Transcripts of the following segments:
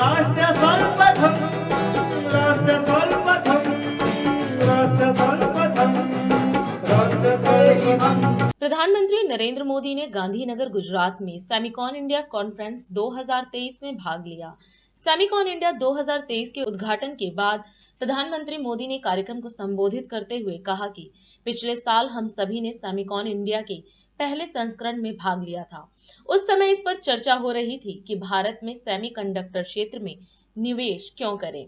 राष्ट्र सर्वप्रथम राष्ट्र सर्वप्रथम राष्ट्र सर्वप्रथम राष्ट्र सर्वप्रथम। प्रधानमंत्री नरेंद्र मोदी ने गांधीनगर गुजरात में सेमिकॉन इंडिया कॉन्फ्रेंस 2023 में भाग लिया। सेमिकॉन इंडिया 2023 के उद्घाटन के बाद प्रधानमंत्री मोदी ने कार्यक्रम को संबोधित करते हुए कहा कि पिछले साल हम सभी ने सेमिकॉन इंडिया के पहले संस्करण में भाग लिया था। उस समय इस पर चर्चा हो रही थी कि भारत में सेमीकंडक्टर क्षेत्र में निवेश क्यों करें।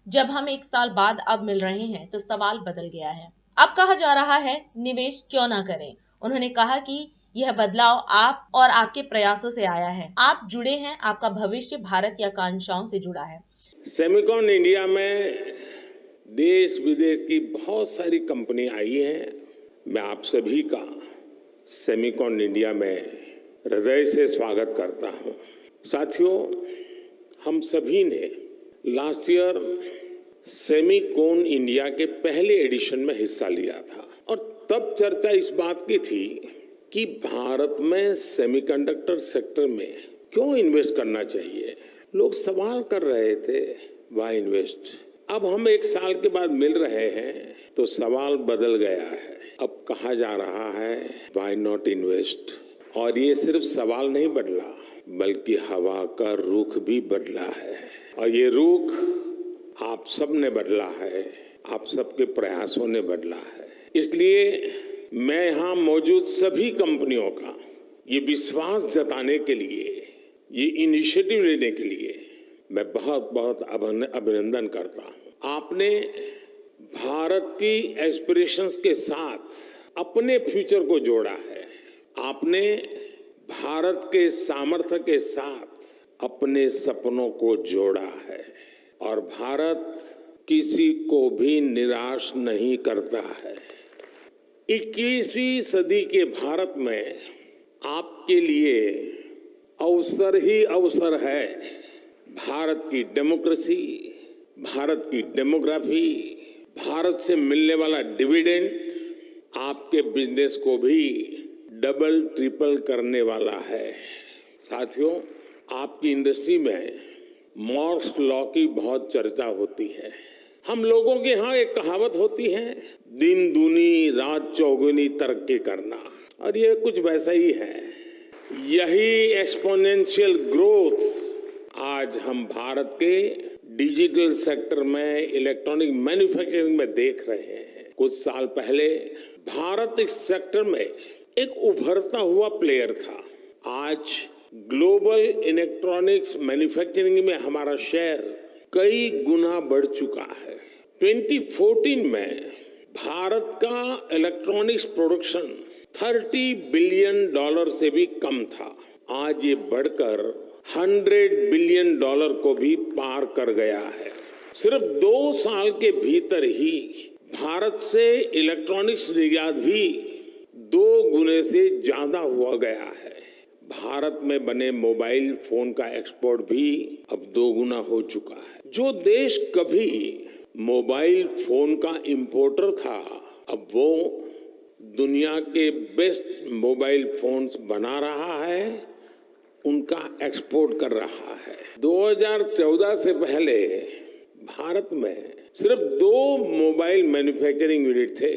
जब हम एक साल बाद अब मिल रहे हैं तो सवाल बदल गया है। अब कहा जा रहा है निवेश क्यों ना करें। उन्होंने कहा कि यह बदलाव आप और आपके प्रयासों से आया है। आप जुड़े हैं, आपका भविष्य भारत की आकांक्षाओं से जुड़ा है। सेमिकॉन इंडिया में देश विदेश की बहुत सारी कंपनी आई हैं। मैं आप सभी का सेमिकॉन इंडिया में हृदय से स्वागत करता हूं। साथियों, हम सभी ने लास्ट ईयर सेमिकॉन इंडिया के पहले एडिशन में हिस्सा लिया था और तब चर्चा इस बात की थी कि भारत में सेमीकंडक्टर सेक्टर में क्यों इन्वेस्ट करना चाहिए। लोग सवाल कर रहे थे व्हाई इन्वेस्ट। अब हम एक साल के बाद मिल रहे हैं तो सवाल बदल गया है। अब कहा जा रहा है व्हाई नॉट इन्वेस्ट। और ये सिर्फ सवाल नहीं बदला बल्कि हवा का रुख भी बदला है और ये रुख आप सब ने बदला है, आप सबके प्रयासों ने बदला है। इसलिए मैं यहाँ मौजूद सभी कंपनियों का ये विश्वास जताने के लिए, ये इनिशिएटिव लेने के लिए मैं बहुत बहुत अभिनंदन करता हूँ। आपने भारत की एस्पिरेशंस के साथ अपने फ्यूचर को जोड़ा है। आपने भारत के सामर्थ्य के साथ अपने सपनों को जोड़ा है और भारत किसी को भी निराश नहीं करता है। 21वीं सदी के भारत में आपके लिए अवसर ही अवसर है। भारत की डेमोक्रेसी, भारत की डेमोग्राफी, भारत से मिलने वाला डिविडेंड आपके बिजनेस को भी डबल ट्रिपल करने वाला है। साथियों, आपकी इंडस्ट्री में मॉर्स लॉ की बहुत चर्चा होती है। हम लोगों के यहाँ एक कहावत होती है, दिन दूनी रात चौगुनी तरक्की करना, और ये कुछ वैसा ही है। यही एक्सपोनेंशियल ग्रोथ आज हम भारत के डिजिटल सेक्टर में, इलेक्ट्रॉनिक मैन्युफैक्चरिंग में देख रहे हैं। कुछ साल पहले भारत इस सेक्टर में एक उभरता हुआ प्लेयर था। आज ग्लोबल इलेक्ट्रॉनिक्स मैन्युफैक्चरिंग में हमारा शेयर कई गुना बढ़ चुका है। 2014 में भारत का इलेक्ट्रॉनिक्स प्रोडक्शन $30 बिलियन से भी कम था। आज ये बढ़कर $100 बिलियन को भी पार कर गया है। सिर्फ 2 साल के भीतर ही भारत से इलेक्ट्रॉनिक्स निर्यात भी 2 गुने से ज्यादा हुआ गया है। भारत में बने मोबाइल फोन का एक्सपोर्ट भी अब 2 गुना हो चुका है। जो देश कभी मोबाइल फोन का इंपोर्टर था, अब वो दुनिया के बेस्ट मोबाइल फोन्स बना रहा है, उनका एक्सपोर्ट कर रहा है। 2014 से पहले भारत में सिर्फ 2 मोबाइल मैन्युफैक्चरिंग यूनिट थे।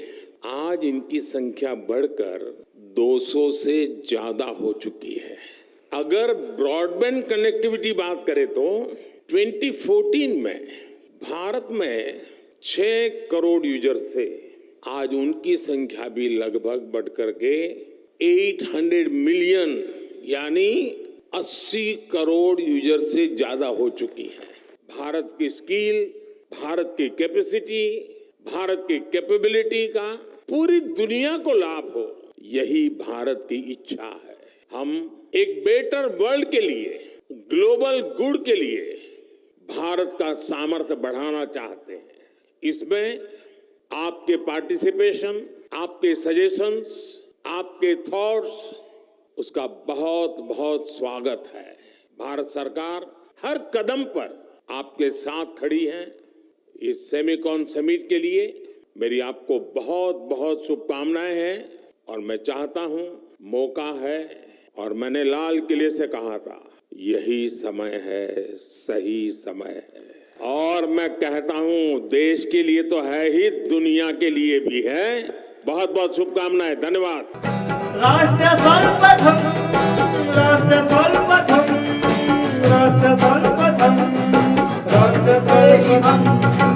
आज इनकी संख्या बढ़कर 200 से ज्यादा हो चुकी है। अगर ब्रॉडबैंड कनेक्टिविटी बात करें तो 2014 में भारत में 6 करोड़ यूजर्स थे। आज उनकी संख्या भी लगभग बढ़कर के 800 मिलियन यानी 80 करोड़ यूजर से ज्यादा हो चुकी है। भारत की स्किल, भारत की कैपेसिटी, भारत की कैपेबिलिटी का पूरी दुनिया को लाभ हो, यही भारत की इच्छा है। हम एक बेटर वर्ल्ड के लिए, ग्लोबल गुड के लिए भारत का सामर्थ्य बढ़ाना चाहते हैं। इसमें आपके पार्टिसिपेशन, आपके सजेशंस, आपके थॉट्स, उसका बहुत बहुत स्वागत है। भारत सरकार हर कदम पर आपके साथ खड़ी है। इस सेमिकॉन समिट के लिए मेरी आपको बहुत बहुत शुभकामनाएं हैं और मैं चाहता हूं, मौका है और मैंने लाल किले से कहा था यही समय है, सही समय है। और मैं कहता हूं देश के लिए तो है ही, दुनिया के लिए भी है। बहुत बहुत शुभकामनाएं। धन्यवाद। राष्ट्र सर्वप्रथम, राष्ट्र सर्वप्रथम।